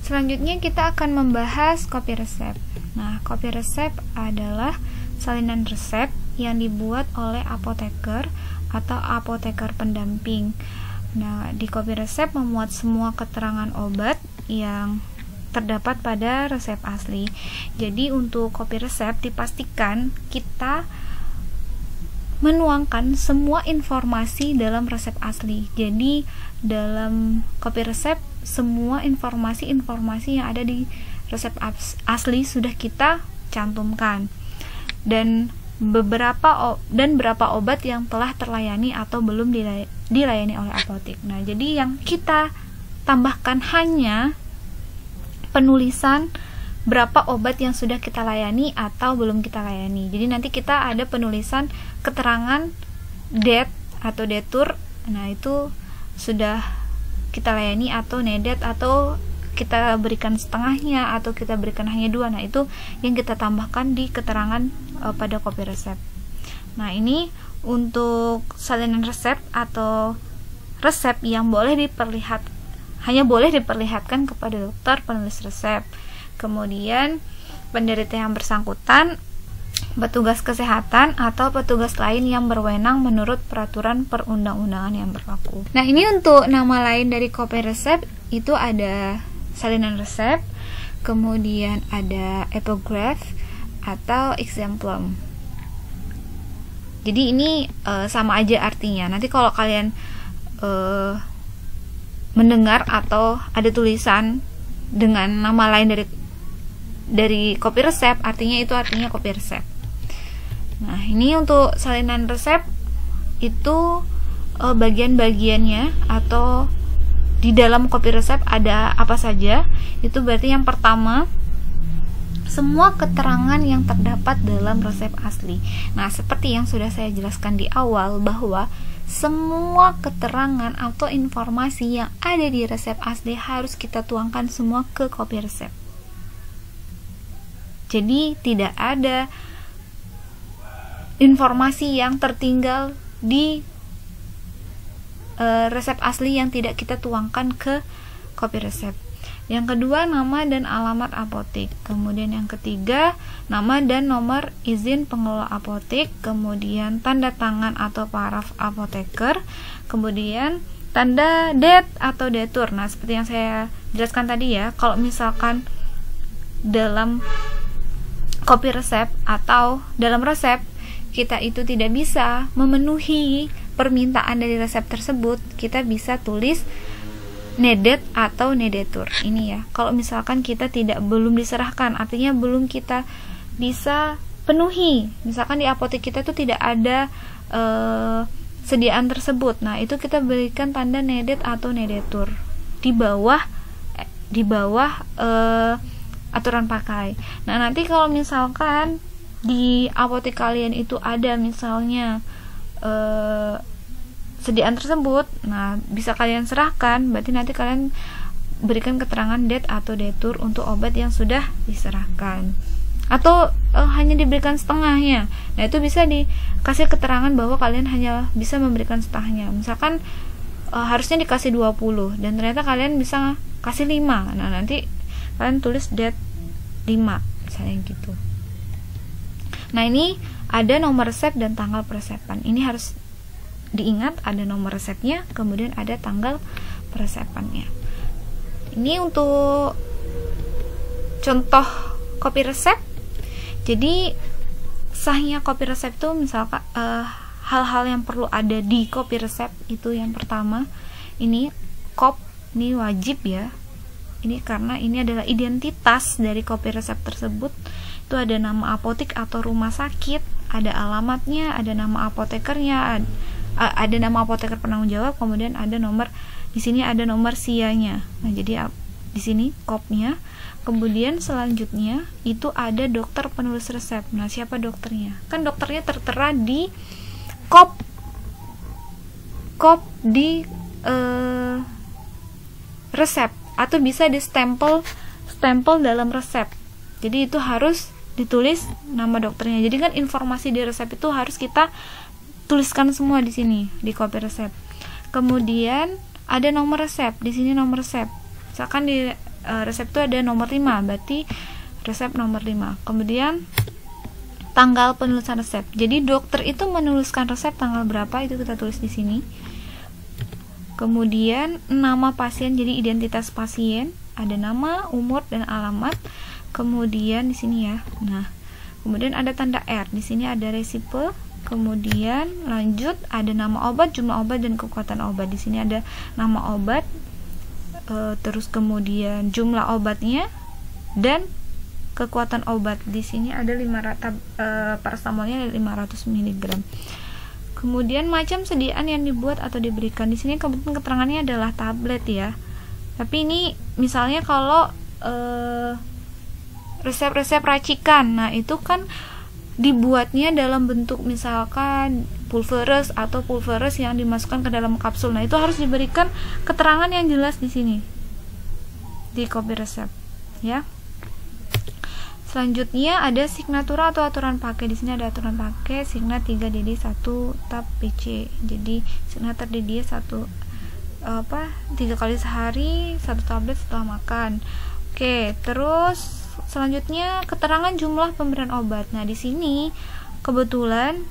Selanjutnya kita akan membahas copy resep. Nah, copy resep adalah salinan resep yang dibuat oleh apoteker atau apoteker pendamping. Nah, di copy resep memuat semua keterangan obat yang terdapat pada resep asli. Jadi untuk copy resep dipastikan kita menuangkan semua informasi dalam resep asli. Jadi dalam copy resep semua informasi yang ada di resep asli sudah kita cantumkan, dan berapa obat yang telah terlayani atau belum dilayani oleh apotek. Nah, jadi yang kita tambahkan hanya penulisan berapa obat yang sudah kita layani atau belum kita layani. Jadi nanti kita ada penulisan keterangan det atau detur. Nah, itu sudah kita layani atau nedet, atau kita berikan setengahnya, atau kita berikan hanya 2. Nah, itu yang kita tambahkan di keterangan pada copy resep. Nah, ini untuk salinan resep atau resep yang hanya boleh diperlihatkan kepada dokter penulis resep. Kemudian penderita yang bersangkutan, petugas kesehatan, atau petugas lain yang berwenang menurut peraturan perundang-undangan yang berlaku. Nah, ini untuk nama lain dari copy resep itu ada salinan resep, kemudian ada epigraph atau exemplum. Jadi ini sama aja artinya. Nanti kalau kalian mendengar atau ada tulisan dengan nama lain dari copy resep, artinya copy resep. Nah, ini untuk salinan resep itu bagian-bagiannya atau di dalam copy resep ada apa saja. Itu berarti yang pertama, semua keterangan yang terdapat dalam resep asli. Nah, seperti yang sudah saya jelaskan di awal bahwa semua keterangan atau informasi yang ada di resep asli harus kita tuangkan semua ke copy resep. Jadi tidak ada informasi yang tertinggal di resep asli yang tidak kita tuangkan ke copy resep. Yang kedua, nama dan alamat apotek. Kemudian yang ketiga, nama dan nomor izin pengelola apotek. Kemudian tanda tangan atau paraf apoteker. Kemudian tanda det atau detur. Nah, seperti yang saya jelaskan tadi ya, kalau misalkan dalam copy resep atau dalam resep kita itu tidak bisa memenuhi permintaan dari resep tersebut, kita bisa tulis nedet atau nedetur. Ini ya, kalau misalkan kita belum diserahkan, artinya belum kita bisa penuhi. Misalkan di apotek kita tuh tidak ada sediaan tersebut. Nah, itu kita berikan tanda nedet atau nedetur di bawah aturan pakai. Nah, nanti kalau misalkan di apotek kalian itu ada misalnya sediaan tersebut, nah bisa kalian serahkan, berarti nanti kalian berikan keterangan det atau detur untuk obat yang sudah diserahkan, atau hanya diberikan setengahnya. Nah, itu bisa dikasih keterangan bahwa kalian hanya bisa memberikan setengahnya. Misalkan harusnya dikasih 20 dan ternyata kalian bisa kasih 5. Nah, nanti kalian tulis det 5 misalnya gitu. Nah, ini ada nomor resep dan tanggal peresepan. Ini harus diingat, ada nomor resepnya, kemudian ada tanggal peresepannya. Ini untuk contoh copy resep. Jadi sahnya copy resep itu misalkan hal-hal yang perlu ada di copy resep itu yang pertama, ini kop, ini wajib ya. Ini karena ini adalah identitas dari copy resep tersebut. Itu ada nama apotek atau rumah sakit, ada alamatnya, ada nama apotekernya, ada nama apoteker penanggung jawab, kemudian ada nomor, di sini ada nomor SIA-nya. Nah, jadi di sini kopnya. Kemudian selanjutnya itu ada dokter penulis resep. Nah, siapa dokternya? Kan dokternya tertera di kop di resep, atau bisa di stempel dalam resep. Jadi itu harus ditulis nama dokternya. Jadi kan informasi di resep itu harus kita tuliskan semua di sini di copy resep. Kemudian ada nomor resep, di sini nomor resep. Misalkan di resep itu ada nomor 5, berarti resep nomor 5. Kemudian tanggal penulisan resep. Jadi dokter itu menuliskan resep tanggal berapa itu kita tulis di sini. Kemudian nama pasien, jadi identitas pasien, ada nama, umur dan alamat. Kemudian di sini ya. Nah, kemudian ada tanda R. Di sini ada resipe. Kemudian lanjut ada nama obat, jumlah obat dan kekuatan obat. Di sini ada nama obat, terus kemudian jumlah obatnya dan kekuatan obat. Di sini ada 500 paracetamolnya 500 mg. Kemudian macam sediaan yang dibuat atau diberikan. Di sini kebetulan keterangannya adalah tablet ya. Tapi ini misalnya kalau resep-resep racikan, nah itu kan dibuatnya dalam bentuk misalkan pulveres atau pulveres yang dimasukkan ke dalam kapsul. Nah, itu harus diberikan keterangan yang jelas di sini di copy resep ya. Selanjutnya ada signatura atau aturan pakai. Di sini ada aturan pakai Signat 3DD 1 tab PC. Jadi Signat terdiri 3 kali sehari 1 tablet setelah makan. Oke, terus selanjutnya keterangan jumlah pemberian obat. Nah, di sini kebetulan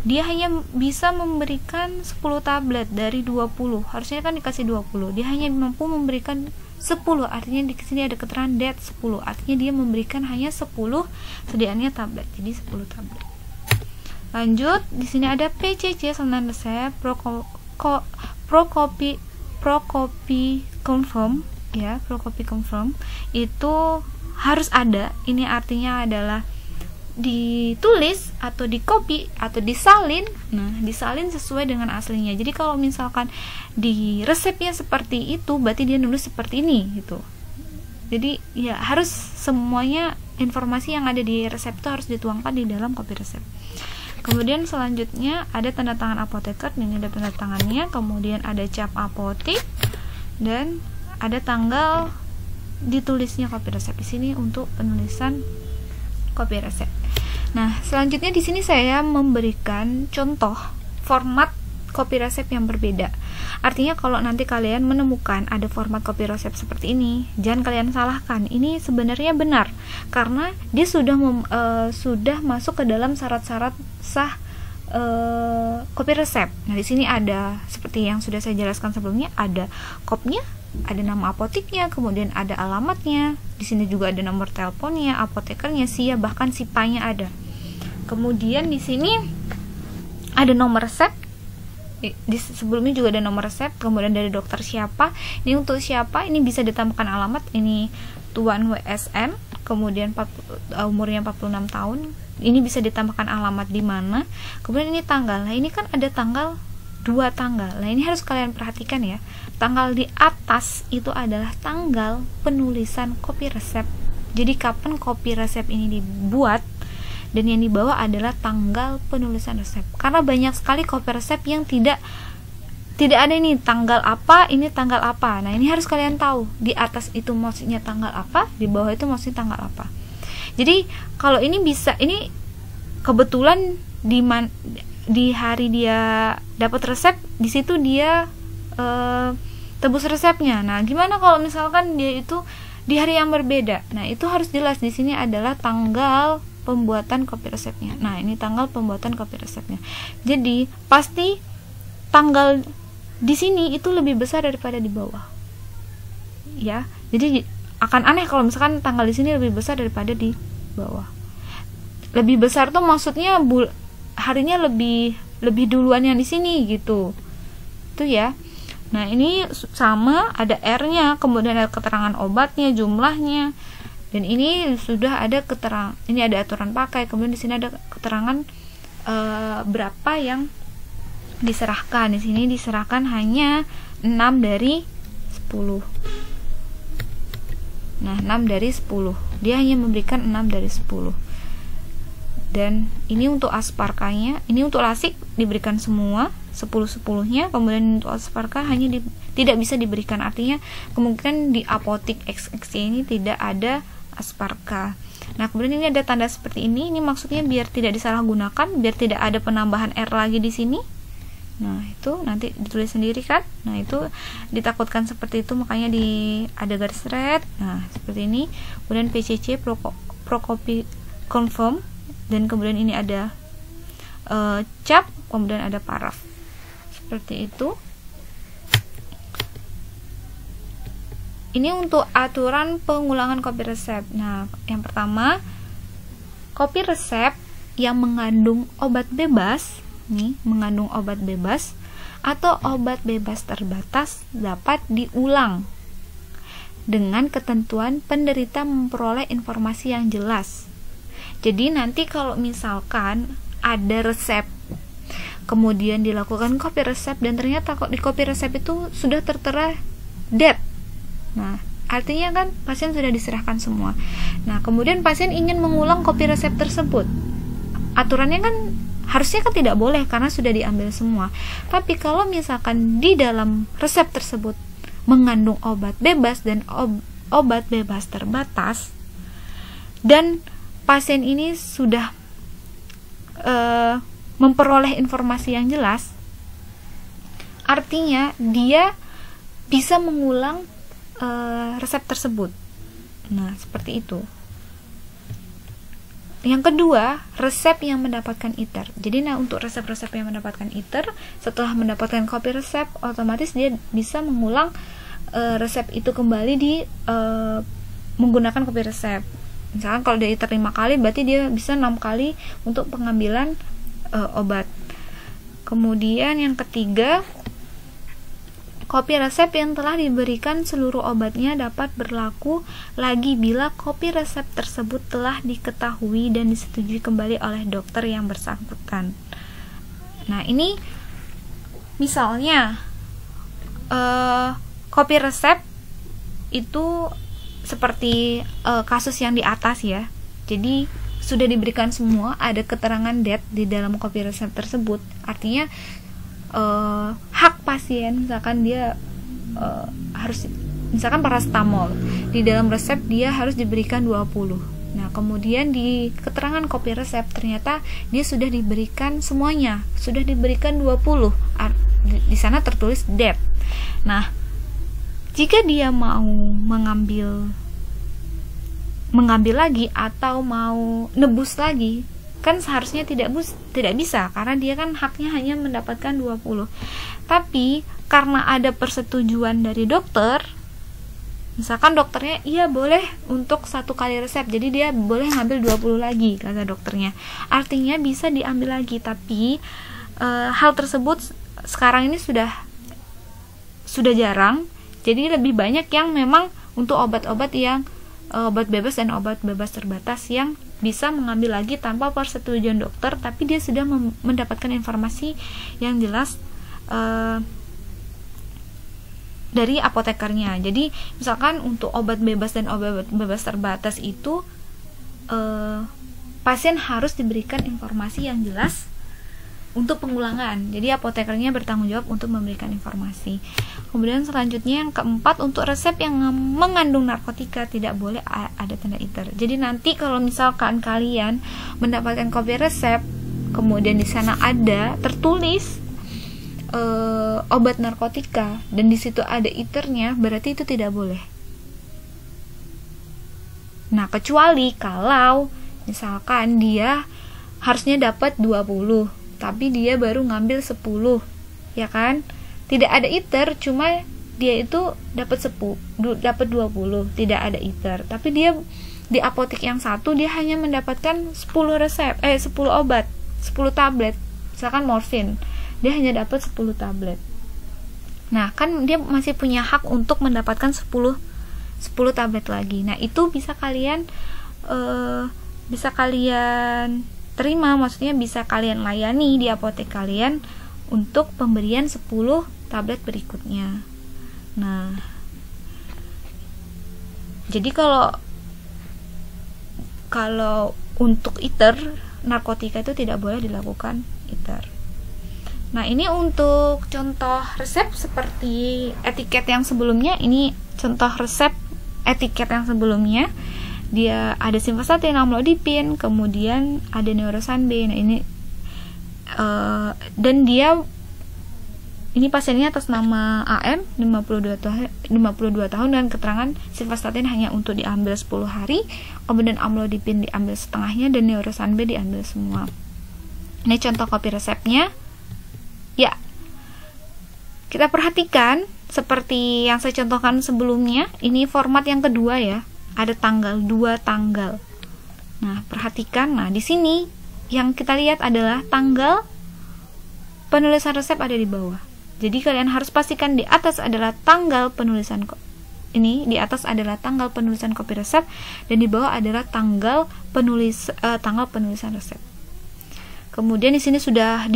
dia hanya bisa memberikan 10 tablet dari 20. Harusnya kan dikasih 20. Dia hanya mampu memberikan 10, artinya di sini ada keterangan dat 10, artinya dia memberikan hanya 10 sediaannya tablet, jadi 10 tablet. Lanjut, di sini ada PCC salinan resep, Procopy confirm ya, Procopy confirm itu harus ada. Ini artinya adalah ditulis atau di copy atau disalin. Nah, disalin sesuai dengan aslinya. Jadi kalau misalkan di resepnya seperti itu, berarti dia nulis seperti ini gitu. Jadi ya harus semuanya informasi yang ada di resep itu harus dituangkan di dalam copy resep. Kemudian selanjutnya ada tanda tangan apoteker, ini ada tanda tangannya. Kemudian ada cap apotik dan ada tanggal ditulisnya copy resep di sini untuk penulisan copy resep. Nah, selanjutnya di sini saya memberikan contoh format copy resep yang berbeda. Artinya kalau nanti kalian menemukan ada format copy resep seperti ini, jangan kalian salahkan. Ini sebenarnya benar karena dia sudah masuk ke dalam syarat-syarat sah copy resep. Nah, di sini ada seperti yang sudah saya jelaskan sebelumnya, ada kopnya, ada nama apoteknya, kemudian ada alamatnya. Di sini juga ada nomor teleponnya, apotekernya, SIA, bahkan SIPA-nya ada. Kemudian di sini ada nomor resep. Di sebelumnya juga ada nomor resep, kemudian dari dokter siapa. Ini untuk siapa? Ini bisa ditambahkan alamat. Ini Tuan WSN, kemudian umurnya 46 tahun. Ini bisa ditambahkan alamat di mana. Kemudian ini tanggal. Nah, ini kan ada tanggal 2 tanggal. Nah, ini harus kalian perhatikan ya. Tanggal di atas itu adalah tanggal penulisan copy resep. Jadi kapan copy resep ini dibuat, dan yang dibawa adalah tanggal penulisan resep. Karena banyak sekali copy resep yang tidak ada ini tanggal apa, ini tanggal apa. Nah, ini harus kalian tahu. Di atas itu maksudnya tanggal apa, di bawah itu maksudnya tanggal apa. Jadi kalau ini bisa, ini kebetulan di hari dia dapat resep, di situ dia tebus resepnya. Nah, gimana kalau misalkan dia itu di hari yang berbeda? Nah, itu harus jelas. Di sini adalah tanggal pembuatan copy resepnya. Nah, ini tanggal pembuatan copy resepnya. Jadi pasti tanggal di sini itu lebih besar daripada di bawah. Ya, jadi akan aneh kalau misalkan tanggal di sini lebih besar daripada di bawah. Lebih besar tuh maksudnya harinya lebih duluan yang di sini gitu. Itu ya. Nah, ini sama, ada R-nya, kemudian ada keterangan obatnya, jumlahnya. Dan ini sudah ada keterangan, ini ada aturan pakai, kemudian di sini ada keterangan berapa yang diserahkan. Di sini diserahkan hanya 6 dari 10. Nah, 6 dari 10. Dia hanya memberikan 6 dari 10. Dan ini untuk asparkanya, ini untuk lasik diberikan semua 10-10-nya, kemudian untuk asparka hanya tidak bisa diberikan. Artinya kemungkinan di apotik XXC ini tidak ada asparka. Nah, kemudian ini ada tanda seperti ini. Ini maksudnya biar tidak disalahgunakan, biar tidak ada penambahan R lagi di sini. Nah, itu nanti ditulis sendiri kan. Nah, itu ditakutkan seperti itu, makanya ada garis red. Nah, seperti ini. Kemudian PCC Procopy confirm, dan kemudian ini ada cap, kemudian ada paraf. Seperti itu. Ini untuk aturan pengulangan kopi resep. Nah, yang pertama, kopi resep yang mengandung obat bebas, nih, mengandung obat bebas atau obat bebas terbatas dapat diulang dengan ketentuan penderita memperoleh informasi yang jelas. Jadi nanti kalau misalkan ada resep, kemudian dilakukan kopi resep dan ternyata kok di kopi resep itu sudah tertera dead. Nah, artinya kan pasien sudah diserahkan semua. Nah, kemudian pasien ingin mengulang kopi resep tersebut. Aturannya kan harusnya kan tidak boleh karena sudah diambil semua. Tapi kalau misalkan di dalam resep tersebut mengandung obat bebas dan obat bebas terbatas, dan pasien ini sudah memperoleh informasi yang jelas, artinya dia bisa mengulang resep tersebut. Nah, seperti itu. Yang kedua, resep yang mendapatkan ITER. Jadi, nah, untuk resep-resep yang mendapatkan ITER, setelah mendapatkan kopi resep, otomatis dia bisa mengulang resep itu kembali menggunakan kopi resep. Misalkan kalau dia ITER 5 kali, berarti dia bisa 6 kali untuk pengambilan obat. Kemudian yang ketiga, kopi resep yang telah diberikan seluruh obatnya dapat berlaku lagi bila kopi resep tersebut telah diketahui dan disetujui kembali oleh dokter yang bersangkutan. Nah, ini misalnya kopi resep itu seperti kasus yang di atas ya. Jadi sudah diberikan semua, ada keterangan dead di dalam kopi resep tersebut. Artinya hak pasien, misalkan dia harus, misalkan paracetamol di dalam resep dia harus diberikan 20. Nah, kemudian di keterangan kopi resep ternyata dia sudah diberikan semuanya, sudah diberikan 20. Di sana tertulis dead. Nah, jika dia mau mengambil lagi atau mau nebus lagi, kan seharusnya tidak bisa karena dia kan haknya hanya mendapatkan 20. Tapi karena ada persetujuan dari dokter, misalkan dokternya iya boleh untuk 1 kali resep, jadi dia boleh ngambil 20 lagi kata dokternya, artinya bisa diambil lagi. Tapi hal tersebut sekarang ini sudah jarang. Jadi lebih banyak yang memang untuk obat-obat yang obat bebas dan obat bebas terbatas yang bisa mengambil lagi tanpa persetujuan dokter, tapi dia sudah mendapatkan informasi yang jelas dari apotekernya. Jadi misalkan untuk obat bebas dan obat bebas terbatas itu pasien harus diberikan informasi yang jelas untuk pengulangan. Jadi apotekernya bertanggung jawab untuk memberikan informasi. Kemudian selanjutnya yang keempat, untuk resep yang mengandung narkotika tidak boleh ada tanda ITER. Jadi nanti kalau misalkan kalian mendapatkan kopi resep, kemudian di sana ada tertulis obat narkotika dan di situ ada ITER-nya, berarti itu tidak boleh. Nah, kecuali kalau misalkan dia harusnya dapat 20, tapi dia baru ngambil 10, ya kan? Tidak ada ITER, cuma dia itu dapat 20, tidak ada ITER. Tapi dia di apotek yang satu dia hanya mendapatkan 10 obat, 10 tablet. Misalkan morfin, dia hanya dapat 10 tablet. Nah, kan dia masih punya hak untuk mendapatkan 10 tablet lagi. Nah, itu bisa kalian terima, maksudnya bisa kalian layani di apotek kalian untuk pemberian 10 tablet berikutnya. Nah, jadi kalau untuk ITER narkotika itu tidak boleh dilakukan ITER. Nah, ini untuk contoh resep seperti etiket yang sebelumnya. Ini contoh resep etiket yang sebelumnya. Dia ada simvastatin, amlodipin, kemudian ada neurosan B. Nah, ini dan dia ini pasiennya atas nama AM 52 tahun dan keterangan simvastatin hanya untuk diambil 10 hari, kemudian amlodipin diambil setengahnya dan Neurosan B diambil semua. Ini contoh kopi resepnya. Ya, kita perhatikan seperti yang saya contohkan sebelumnya, ini format yang kedua ya, ada tanggal, 2 tanggal. Nah, perhatikan, nah di sini yang kita lihat adalah tanggal penulisan resep ada di bawah. Jadi kalian harus pastikan di atas adalah tanggal penulisan di atas adalah tanggal penulisan kopi resep dan di bawah adalah tanggal penulisan resep. Kemudian di sini sudah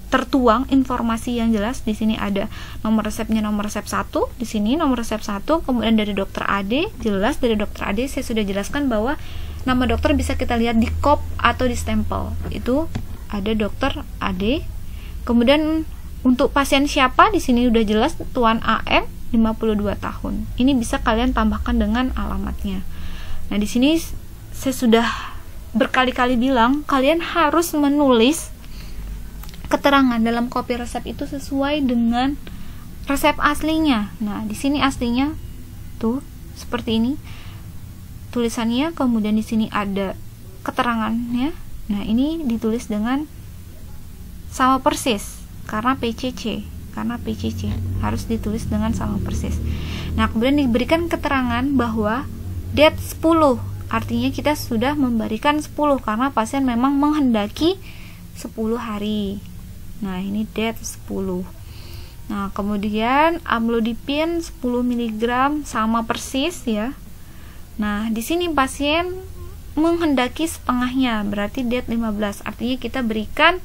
tertuang informasi yang jelas. Di sini ada nomor resepnya, nomor resep 1, di sini nomor resep 1, kemudian dari dokter AD, jelas dari dokter AD saya sudah jelaskan bahwa nama dokter bisa kita lihat di kop atau di stempel. Itu ada dokter AD. Kemudian untuk pasien siapa di sini udah jelas, Tuan AM 52 tahun. Ini bisa kalian tambahkan dengan alamatnya. Nah, di sini saya sudah berkali-kali bilang kalian harus menulis keterangan dalam kopi resep itu sesuai dengan resep aslinya. Nah, di sini aslinya tuh seperti ini tulisannya, kemudian di sini ada keterangannya. Nah, ini ditulis dengan sama persis karena PCC harus ditulis dengan sama persis. Nah, kemudian diberikan keterangan bahwa date 10, artinya kita sudah memberikan 10 karena pasien memang menghendaki 10 hari. Nah, ini date 10. Nah, kemudian amlodipin 10 mg sama persis ya. Nah, di sini pasien menghendaki setengahnya, berarti date 15, artinya kita berikan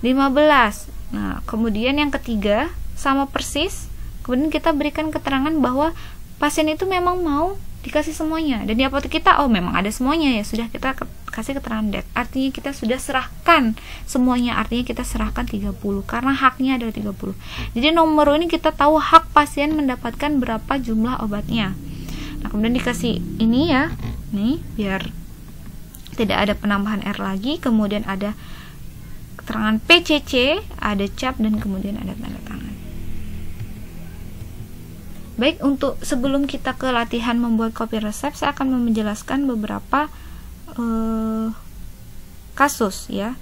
15. Nah, kemudian yang ketiga sama persis, kemudian kita berikan keterangan bahwa pasien itu memang mau dikasih semuanya, dan di apotek kita memang ada semuanya, ya sudah kita kasih keterangan date, artinya kita sudah serahkan semuanya, artinya kita serahkan 30 karena haknya adalah 30. Jadi nomor ini kita tahu hak pasien mendapatkan berapa jumlah obatnya. Nah, kemudian dikasih ini ya, nih biar tidak ada penambahan R lagi, kemudian ada keterangan PCC, ada cap, dan kemudian ada tanda tangan. Baik, untuk sebelum kita ke latihan membuat kopi resep, saya akan menjelaskan beberapa kasus ya.